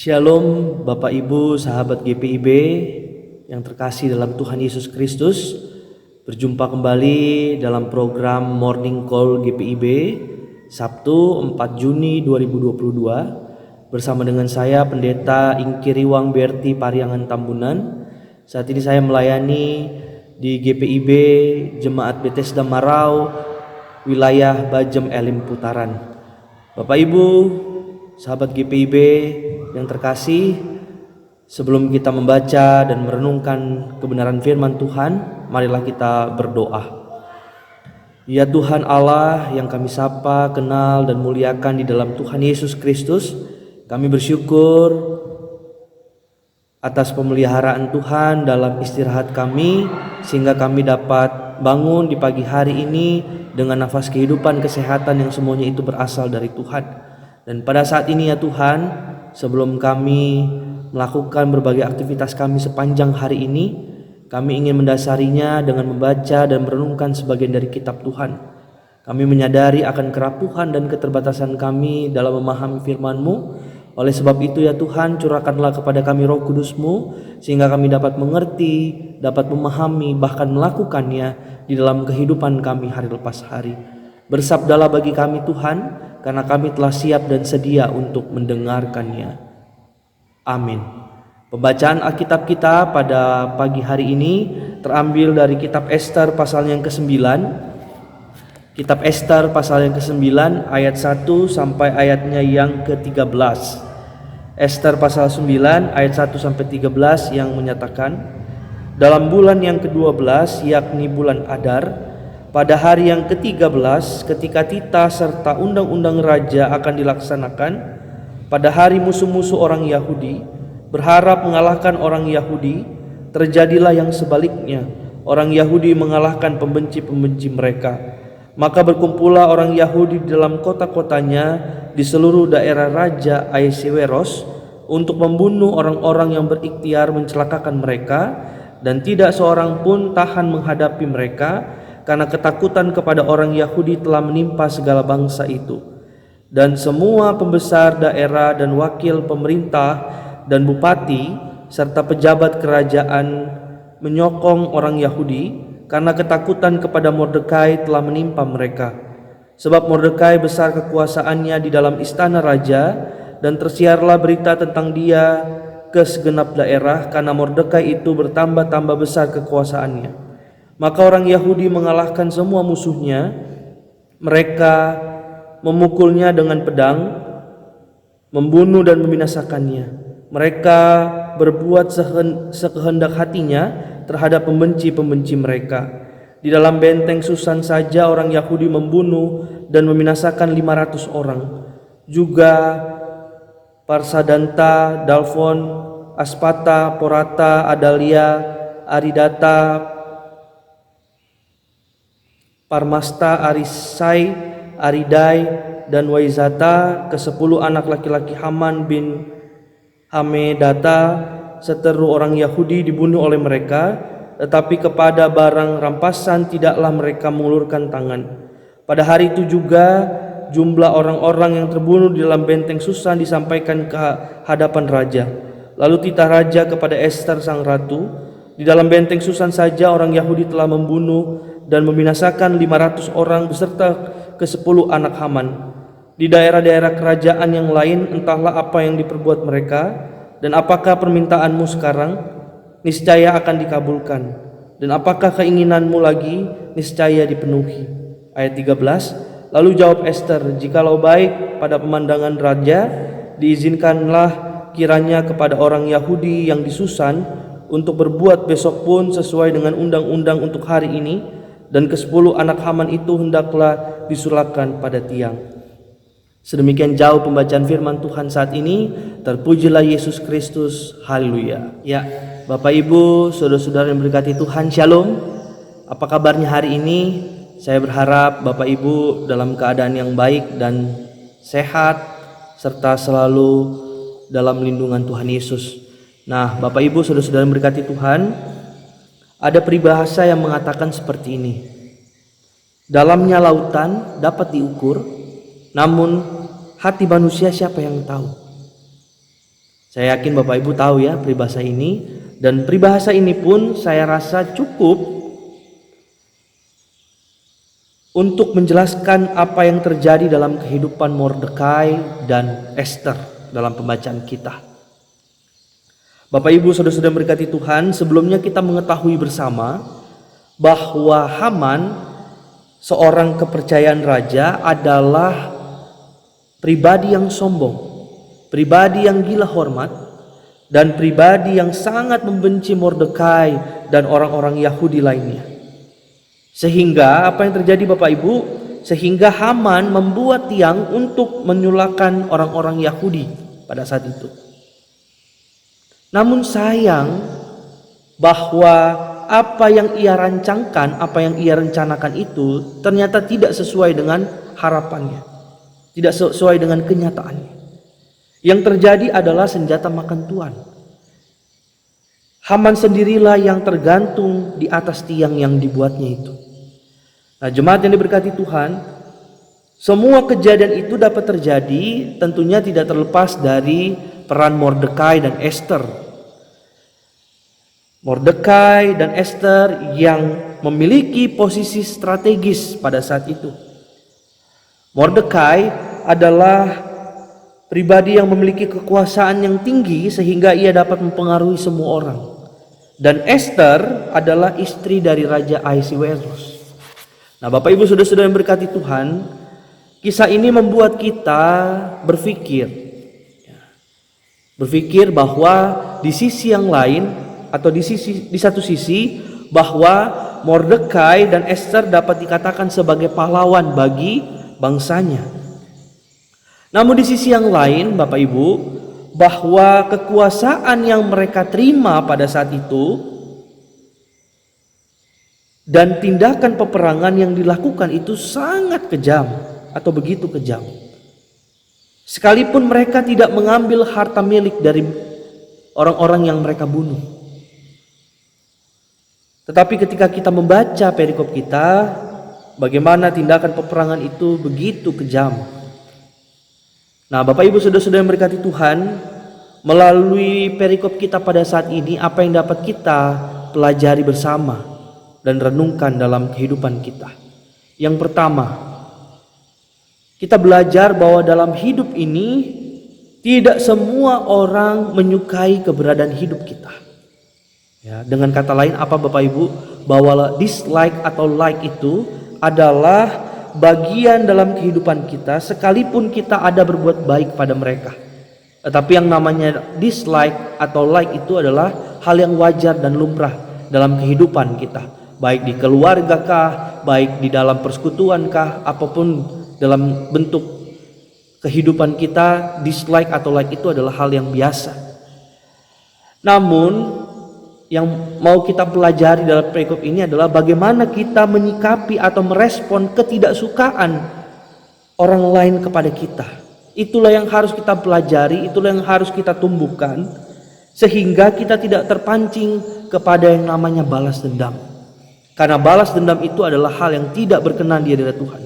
Shalom Bapak Ibu sahabat GPIB yang terkasih dalam Tuhan Yesus Kristus. Berjumpa kembali dalam program Morning Call GPIB Sabtu 4 Juni 2022 bersama dengan saya Pendeta Ingkiriwang Berti Pariangan Tambunan. Saat ini saya melayani di GPIB Jemaat Bethesda Marau wilayah Bajem Elim Putaran. Bapak Ibu sahabat GPIB yang terkasih, sebelum kita membaca dan merenungkan kebenaran firman Tuhan, marilah kita berdoa. Ya Tuhan Allah yang kami sapa, kenal dan muliakan di dalam Tuhan Yesus Kristus, kami bersyukur atas pemeliharaan Tuhan dalam istirahat kami, sehingga kami dapat bangun di pagi hari ini dengan nafas kehidupan, kesehatan yang semuanya itu berasal dari Tuhan. Dan pada saat ini ya Tuhan, sebelum kami melakukan berbagai aktivitas kami sepanjang hari ini, kami ingin mendasarinya dengan membaca dan merenungkan sebagian dari kitab Tuhan. Kami menyadari akan kerapuhan dan keterbatasan kami dalam memahami firman-Mu. Oleh sebab itu ya Tuhan, curahkanlah kepada kami Roh Kudus-Mu, sehingga kami dapat mengerti, dapat memahami, bahkan melakukannya di dalam kehidupan kami hari lepas hari. Bersabdalah bagi kami Tuhan, karena kami telah siap dan sedia untuk mendengarkannya. Amin. Pembacaan Alkitab kita pada pagi hari ini terambil dari kitab Ester pasal yang ke-9. Kitab Ester pasal yang ke-9 ayat 1 sampai ayatnya yang ke-13. Ester pasal 9 ayat 1 sampai 13 yang menyatakan, dalam bulan yang ke-12 yakni bulan Adar, pada hari yang ke-13 ketika titah serta undang-undang raja akan dilaksanakan, pada hari musuh-musuh orang Yahudi berharap mengalahkan orang Yahudi, terjadilah yang sebaliknya, orang Yahudi mengalahkan pembenci-pembenci mereka. Maka berkumpullah orang Yahudi di dalam kota-kotanya di seluruh daerah Raja Ahasweros untuk membunuh orang-orang yang berikhtiar mencelakakan mereka, dan tidak seorang pun tahan menghadapi mereka, karena ketakutan kepada orang Yahudi telah menimpa segala bangsa itu. Dan semua pembesar daerah dan wakil pemerintah dan bupati serta pejabat kerajaan menyokong orang Yahudi, karena ketakutan kepada Mordekai telah menimpa mereka. Sebab Mordekai besar kekuasaannya di dalam istana raja, dan tersiarlah berita tentang dia ke segenap daerah, karena Mordekai itu bertambah-tambah besar kekuasaannya. Maka orang Yahudi mengalahkan semua musuhnya. Mereka memukulnya dengan pedang, membunuh dan membinasakannya. Mereka berbuat sekehendak hatinya terhadap pembenci-pembenci mereka. Di dalam benteng Susan saja orang Yahudi membunuh dan membinasakan 500 orang. Juga Parsadanta, Dalfon, Aspata, Porata, Adalia, Aridata, Parmasta, Arisai, Aridai, dan Waizata, ke-10 anak laki-laki Haman bin Hamedata, seteru orang Yahudi dibunuh oleh mereka, tetapi kepada barang rampasan tidaklah mereka mengulurkan tangan. Pada hari itu juga jumlah orang-orang yang terbunuh di dalam benteng Susan disampaikan ke hadapan raja. Lalu titah raja kepada Ester sang ratu, di dalam benteng Susan saja orang Yahudi telah membunuh dan membinasakan 500 orang beserta ke-10 anak Haman. Di daerah-daerah kerajaan yang lain entahlah apa yang diperbuat mereka, dan apakah permintaanmu sekarang, niscaya akan dikabulkan, dan apakah keinginanmu lagi, niscaya dipenuhi. Ayat 13, lalu jawab Ester, jikalau baik pada pemandangan raja, diizinkanlah kiranya kepada orang Yahudi yang di Susan untuk berbuat besok pun sesuai dengan undang-undang untuk hari ini, dan ke-10 anak Haman itu hendaklah disulapkan pada tiang. Sedemikian jauh pembacaan firman Tuhan saat ini. Terpujilah Yesus Kristus. Haleluya. Ya, Bapak Ibu, saudara-saudara yang berkati Tuhan, Shalom. Apa kabarnya hari ini? Saya berharap Bapak Ibu dalam keadaan yang baik dan sehat, serta selalu dalam lindungan Tuhan Yesus. Nah, Bapak Ibu, saudara-saudara yang berkati Tuhan, ada peribahasa yang mengatakan seperti ini. Dalamnya lautan dapat diukur, namun hati manusia siapa yang tahu? Saya yakin Bapak Ibu tahu ya peribahasa ini, dan peribahasa ini pun saya rasa cukup untuk menjelaskan apa yang terjadi dalam kehidupan Mordekai dan Esther dalam pembacaan kita. Bapak Ibu saudara-saudara berkati Tuhan, sebelumnya kita mengetahui bersama bahwa Haman, seorang kepercayaan raja, adalah pribadi yang sombong, pribadi yang gila hormat, dan pribadi yang sangat membenci Mordekai dan orang-orang Yahudi lainnya. Sehingga apa yang terjadi Bapak Ibu? Sehingga Haman membuat tiang untuk menyulakan orang-orang Yahudi pada saat itu. Namun sayang bahwa apa yang ia rancangkan, apa yang ia rencanakan itu ternyata tidak sesuai dengan harapannya, tidak sesuai dengan kenyataannya. Yang terjadi adalah senjata makan tuan. Haman sendirilah yang tergantung di atas tiang yang dibuatnya itu. Nah, jemaat yang diberkati Tuhan, semua kejadian itu dapat terjadi tentunya tidak terlepas dari peran Mordekai dan Esther. Mordekai dan Esther yang memiliki posisi strategis pada saat itu. Mordekai adalah pribadi yang memiliki kekuasaan yang tinggi sehingga ia dapat mempengaruhi semua orang. Dan Esther adalah istri dari Raja Ahasiweros. Nah, Bapak Ibu saudara-saudara yang berkati Tuhan, kisah ini membuat kita berpikir bahwa di sisi yang lain atau di satu sisi bahwa Mordekai dan Esther dapat dikatakan sebagai pahlawan bagi bangsanya. Namun di sisi yang lain Bapak Ibu, bahwa kekuasaan yang mereka terima pada saat itu dan tindakan peperangan yang dilakukan itu sangat kejam atau begitu kejam. Sekalipun mereka tidak mengambil harta milik dari orang-orang yang mereka bunuh. Tetapi ketika kita membaca perikop kita, bagaimana tindakan peperangan itu begitu kejam. Nah, Bapak Ibu saudara-saudara yang berkati Tuhan, melalui perikop kita pada saat ini, apa yang dapat kita pelajari bersama dan renungkan dalam kehidupan kita? Yang pertama, kita belajar bahwa dalam hidup ini tidak semua orang menyukai keberadaan hidup kita. Ya, dengan kata lain apa Bapak Ibu? Bahwa dislike atau like itu adalah bagian dalam kehidupan kita, sekalipun kita ada berbuat baik pada mereka. Tetapi yang namanya dislike atau like itu adalah hal yang wajar dan lumrah dalam kehidupan kita, baik di keluarga kah, baik di dalam persekutuan kah, apapun dalam bentuk kehidupan kita, dislike atau like itu adalah hal yang biasa. Namun yang mau kita pelajari dalam perikop ini adalah bagaimana kita menyikapi atau merespon ketidaksukaan orang lain kepada kita. Itulah yang harus kita pelajari, itulah yang harus kita tumbuhkan, sehingga kita tidak terpancing kepada yang namanya balas dendam. Karena balas dendam itu adalah hal yang tidak berkenan di hadapan Tuhan.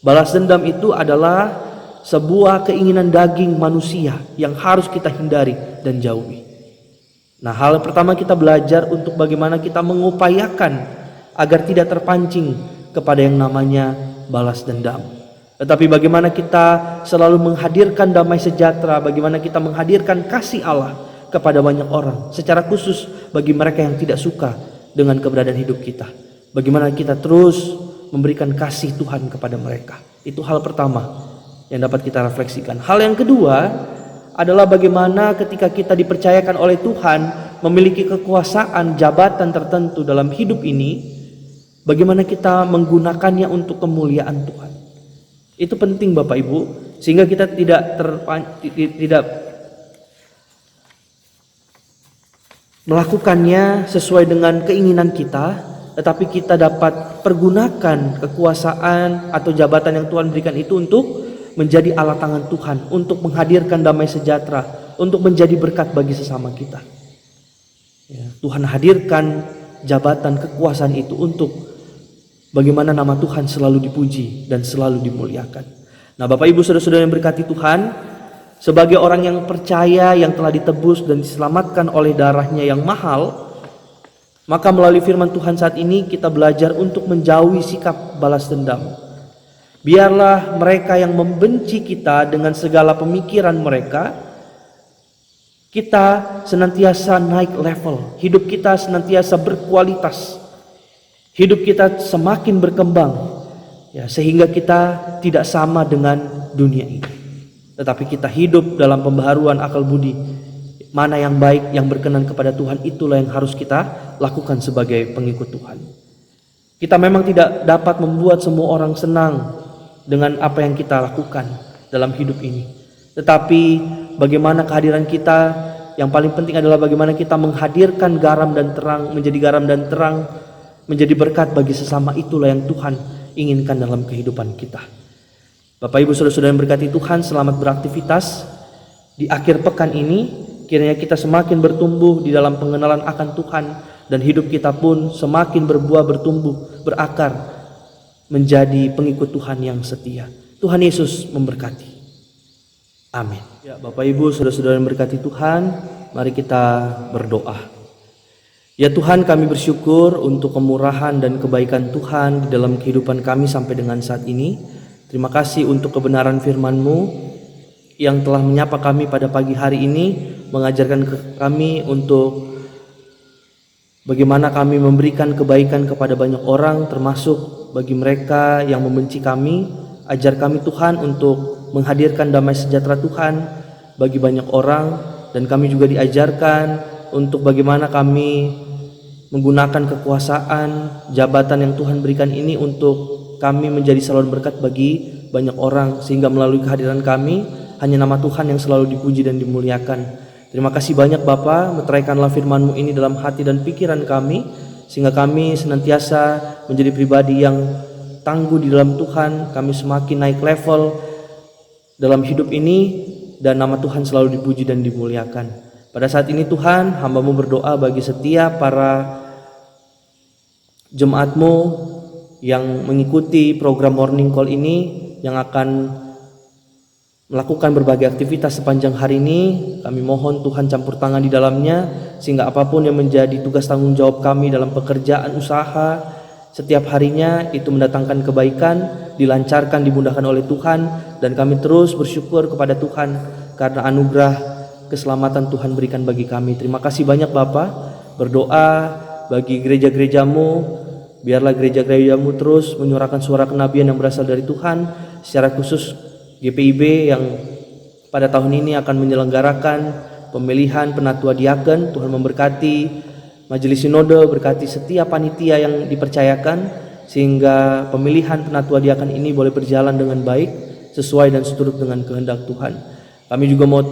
Balas dendam itu adalah sebuah keinginan daging manusia yang harus kita hindari dan jauhi. Nah, hal pertama kita belajar untuk bagaimana kita mengupayakan agar tidak terpancing kepada yang namanya balas dendam. Tetapi bagaimana kita selalu menghadirkan damai sejahtera, bagaimana kita menghadirkan kasih Allah kepada banyak orang, secara khusus bagi mereka yang tidak suka dengan keberadaan hidup kita. Bagaimana kita terus memberikan kasih Tuhan kepada mereka. Itu hal pertama yang dapat kita refleksikan. Hal yang kedua adalah bagaimana ketika kita dipercayakan oleh Tuhan memiliki kekuasaan jabatan tertentu dalam hidup ini, bagaimana kita menggunakannya untuk kemuliaan Tuhan. Itu penting Bapak Ibu, sehingga kita tidak melakukannya sesuai dengan keinginan kita, tetapi kita dapat pergunakan kekuasaan atau jabatan yang Tuhan berikan itu untuk menjadi alat tangan Tuhan, untuk menghadirkan damai sejahtera, untuk menjadi berkat bagi sesama kita. Ya, Tuhan hadirkan jabatan kekuasaan itu untuk bagaimana nama Tuhan selalu dipuji dan selalu dimuliakan. Nah, Bapak Ibu saudara-saudara yang berkati Tuhan, Sebagai orang yang percaya, yang telah ditebus dan diselamatkan oleh darahnya yang mahal, maka melalui firman Tuhan saat ini kita belajar untuk menjauhi sikap balas dendam. Biarlah mereka yang membenci kita dengan segala pemikiran mereka, kita senantiasa naik level, hidup kita senantiasa berkualitas, hidup kita semakin berkembang, ya, sehingga kita tidak sama dengan dunia ini. Tetapi kita hidup dalam pembaharuan akal budi. Mana yang baik, yang berkenan kepada Tuhan, itulah yang harus kita lakukan sebagai pengikut Tuhan. Kita memang tidak dapat membuat semua orang senang dengan apa yang kita lakukan dalam hidup ini. Tetapi bagaimana kehadiran kita, yang paling penting adalah bagaimana kita menghadirkan garam dan terang, menjadi garam dan terang, menjadi berkat bagi sesama. Itulah yang Tuhan inginkan dalam kehidupan kita. Bapak Ibu Saudara-saudara yang berkati Tuhan, selamat beraktivitas di akhir pekan ini. Kiranya kita semakin bertumbuh di dalam pengenalan akan Tuhan, dan hidup kita pun semakin berbuah, bertumbuh, berakar, menjadi pengikut Tuhan yang setia. Tuhan Yesus memberkati. Amin. Ya, Bapak Ibu Saudara-saudara yang berkati Tuhan, mari kita berdoa. Ya Tuhan, kami bersyukur untuk kemurahan dan kebaikan Tuhan di dalam kehidupan kami sampai dengan saat ini. Terima kasih untuk kebenaran firman-Mu yang telah menyapa kami pada pagi hari ini, mengajarkan kami untuk bagaimana kami memberikan kebaikan kepada banyak orang, termasuk bagi mereka yang membenci kami. Ajar kami Tuhan untuk menghadirkan damai sejahtera Tuhan bagi banyak orang, dan kami juga diajarkan untuk bagaimana kami menggunakan kekuasaan, jabatan yang Tuhan berikan ini untuk kami menjadi saluran berkat bagi banyak orang, sehingga melalui kehadiran kami hanya nama Tuhan yang selalu dipuji dan dimuliakan. Terima kasih banyak Bapa, meteraikanlah firman-Mu ini dalam hati dan pikiran kami, sehingga kami senantiasa menjadi pribadi yang tangguh di dalam Tuhan. Kami semakin naik level dalam hidup ini, dan nama Tuhan selalu dipuji dan dimuliakan. Pada saat ini Tuhan, hamba-Mu berdoa bagi setiap para jemaat-Mu yang mengikuti program Morning Call ini, yang akan melakukan berbagai aktivitas sepanjang hari ini. Kami mohon Tuhan campur tangan di dalamnya, sehingga apapun yang menjadi tugas tanggung jawab kami dalam pekerjaan usaha setiap harinya itu mendatangkan kebaikan, dilancarkan, dimudahkan oleh Tuhan. Dan kami terus bersyukur kepada Tuhan karena anugerah keselamatan Tuhan berikan bagi kami. Terima kasih banyak Bapa. Berdoa bagi gereja-gereja-Mu, biarlah gereja-gereja-Mu terus menyuarakan suara kenabian yang berasal dari Tuhan. Secara khusus GPIB yang pada tahun ini akan menyelenggarakan pemilihan penatua diaken. Tuhan memberkati majelis sinode, berkati setiap panitia yang dipercayakan, sehingga pemilihan penatua diaken ini boleh berjalan dengan baik, sesuai dan seturut dengan kehendak Tuhan. Kami juga mau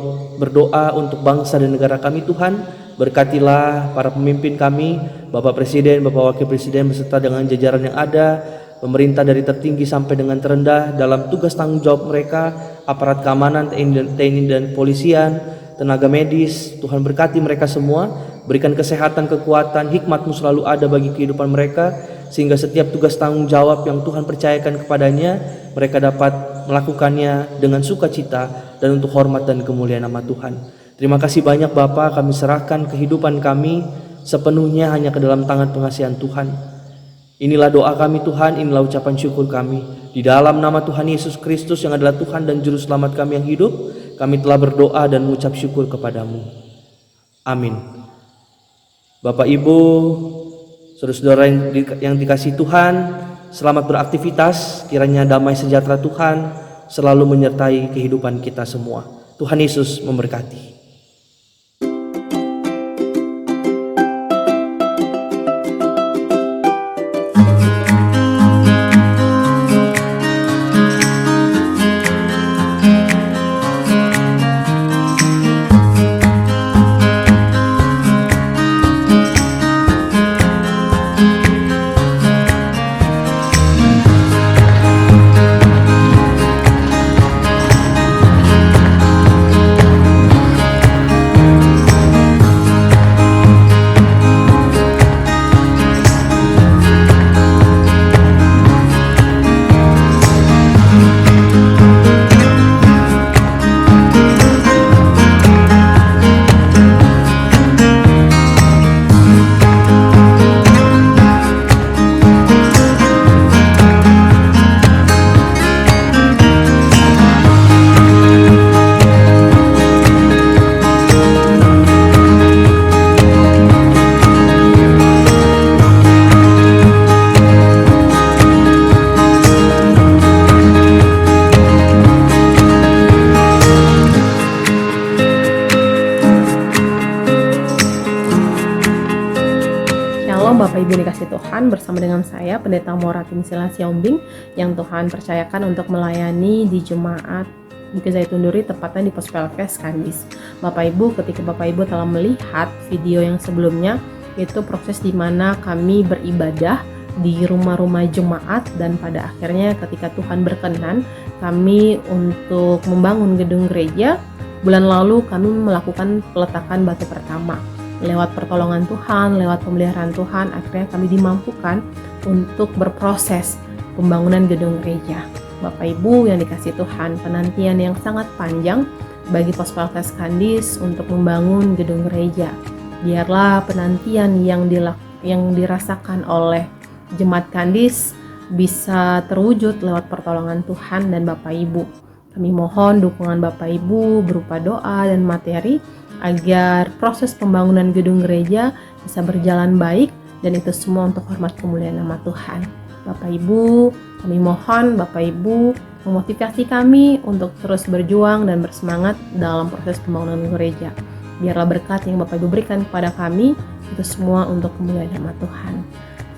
berdoa untuk bangsa dan negara kami Tuhan. Berkatilah para pemimpin kami, Bapak Presiden, Bapak Wakil Presiden beserta dengan jajaran yang ada, pemerintah dari tertinggi sampai dengan terendah dalam tugas tanggung jawab mereka, aparat keamanan, TNI dan polisian, tenaga medis. Tuhan berkati mereka semua, berikan kesehatan, kekuatan, hikmat-Mu selalu ada bagi kehidupan mereka, sehingga setiap tugas tanggung jawab yang Tuhan percayakan kepadanya, mereka dapat melakukannya dengan sukacita dan untuk hormat dan kemuliaan nama Tuhan. Terima kasih banyak Bapa, kami serahkan kehidupan kami sepenuhnya hanya ke dalam tangan pengasihan Tuhan. Inilah doa kami Tuhan, inilah ucapan syukur kami. Di dalam nama Tuhan Yesus Kristus yang adalah Tuhan dan Juru Selamat kami yang hidup, kami telah berdoa dan mengucap syukur kepada-Mu. Amin. Bapak Ibu, saudara-saudara yang dikasihi Tuhan, selamat beraktivitas. Kiranya damai sejahtera Tuhan selalu menyertai kehidupan kita semua. Tuhan Yesus memberkati. Shalom Bapak Ibu dikasih Tuhan, bersama dengan saya Pendeta Moratin Sila Siombing yang Tuhan percayakan untuk melayani di Jemaat Bukit Zaitun Duri, tepatnya di Pospelkes Kandis. Bapak Ibu, ketika Bapak Ibu telah melihat video yang sebelumnya, itu proses di mana kami beribadah di rumah-rumah jemaat, dan pada akhirnya ketika Tuhan berkenan kami untuk membangun gedung gereja. Bulan lalu kami melakukan peletakan batu pertama. Lewat pertolongan Tuhan, lewat pemeliharaan Tuhan, akhirnya kami dimampukan untuk berproses pembangunan gedung gereja. Bapak Ibu yang dikasih Tuhan, penantian yang sangat panjang bagi Pospelkes Kandis untuk membangun gedung gereja. Biarlah penantian yang dirasakan oleh Jemaat Kandis bisa terwujud lewat pertolongan Tuhan dan Bapak Ibu. Kami mohon dukungan Bapak Ibu berupa doa dan materi agar proses pembangunan gedung gereja bisa berjalan baik, dan itu semua untuk hormat kemuliaan nama Tuhan. Bapak Ibu, kami mohon Bapak Ibu memotivasi kami untuk terus berjuang dan bersemangat dalam proses pembangunan gereja. Biarlah berkat yang Bapak Ibu berikan kepada kami itu semua untuk kemuliaan nama Tuhan.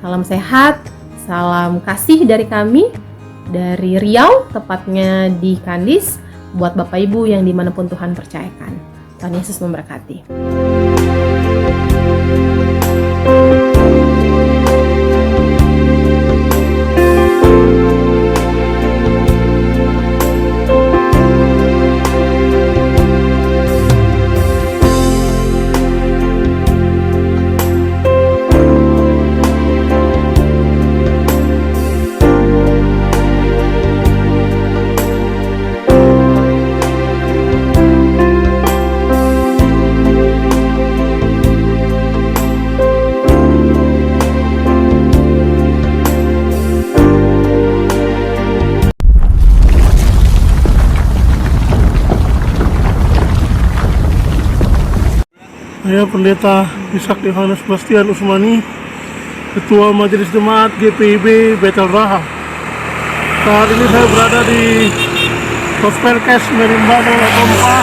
Salam sehat, salam kasih dari kami, dari Riau, tepatnya di Kandis, buat Bapak Ibu yang dimanapun Tuhan percayakan. Tuhan Yesus memberkati. Saya Pendeta Ishak Yohanes Bastian Usmani, Ketua Majelis Jemaat GPIB Betel Raha. Saat ini saya berada di Pospelkes Merimbano Latompa,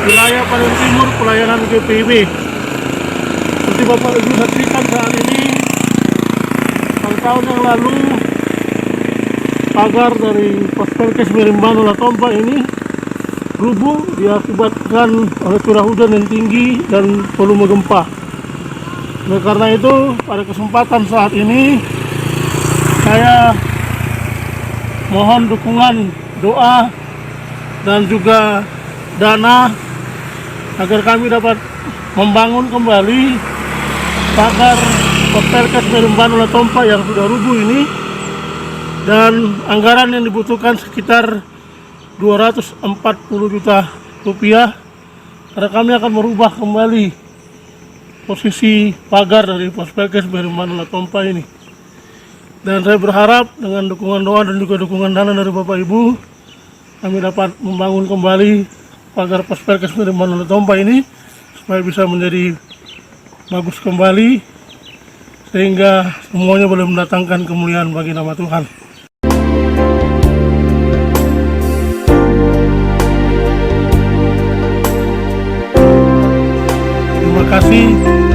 wilayah paling timur pelayanan GPIB. Seperti Bapak Ibu saksikan saat ini, tahun yang lalu pagar dari Pospelkes Merimbano Latompa ini rubuh diakibatkan oleh curah hujan yang tinggi dan volume gempa. Oleh karena itu, pada kesempatan saat ini saya mohon dukungan doa dan juga dana agar kami dapat membangun kembali pagar Pospelkes Merimbano Latompa yang sudah rubuh ini, dan anggaran yang dibutuhkan sekitar 240 juta rupiah, karena kami akan merubah kembali posisi pagar dari Pospelkes Merimbano Latompa ini. Dan saya berharap dengan dukungan doa dan juga dukungan dana dari Bapak Ibu, kami dapat membangun kembali pagar Pospelkes Merimbano Latompa ini supaya bisa menjadi bagus kembali, sehingga semuanya boleh mendatangkan kemuliaan bagi nama Tuhan. Terima kasih.